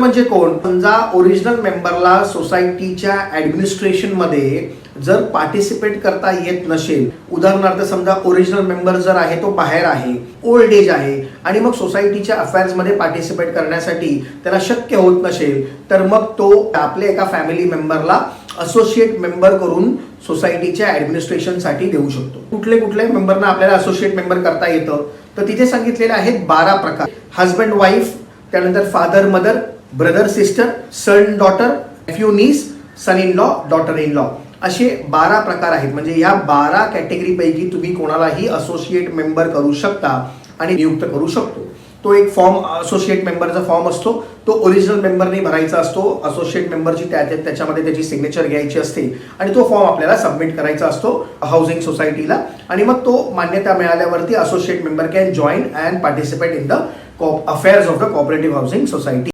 म्हणजे कोण? समजा ओरिजिनल मेंबरला सोसायटीच्या ऍडमिनिस्ट्रेशन मध्ये जर पार्टिसिपेट करता येत नसेल, उदाहरणार्थ समजा ओरिजिनल मेंबर जर आहे तो बाहेर आहे, ओल्ड एज आहे आणि मग सोसायटीच्या अफेअर्स मध्ये पार्टिसिपेट करण्यासाठी त्याला शक्य होत नसेल, तर मग तो आपल्या एका फॅमिली मेंबरला असोसिएट मेंबर करून सोसायटीच्या ऍडमिनिस्ट्रेशनसाठी देऊ शकतो. कुठले कुठले मेंबरना आपल्याला असोसिएट मेंबर करता येतं, तर तिथे सांगितलेले आहेत 12 प्रकार. हजबंड वाईफ, त्यानंतर father mother, brother sister, son daughter, nephew niece, son in law, daughter in law, असे 12 प्रकार आहेत. म्हणजे या 12 कॅटेगरी पैकी तुम्ही कोणालाही असोसिएट मेंबर करू शकता आणि नियुक्त करू शकतो. तो एक फॉर्म, असोसिएट मेंबरचा फॉर्म असतो, तो ओरिजिनल मेंबरने भरायचा असतो. असोसिएट मेंबरची त्याच्यामध्ये त्याची सिग्नेचर घ्यायची असते आणि तो फॉर्म आपल्याला सबमिट करायचा असतो हाऊसिंग सोसायटीला. आणि मग तो मान्यता मिळाल्यावरती associate member can join and participate in the affairs of the cooperative housing society.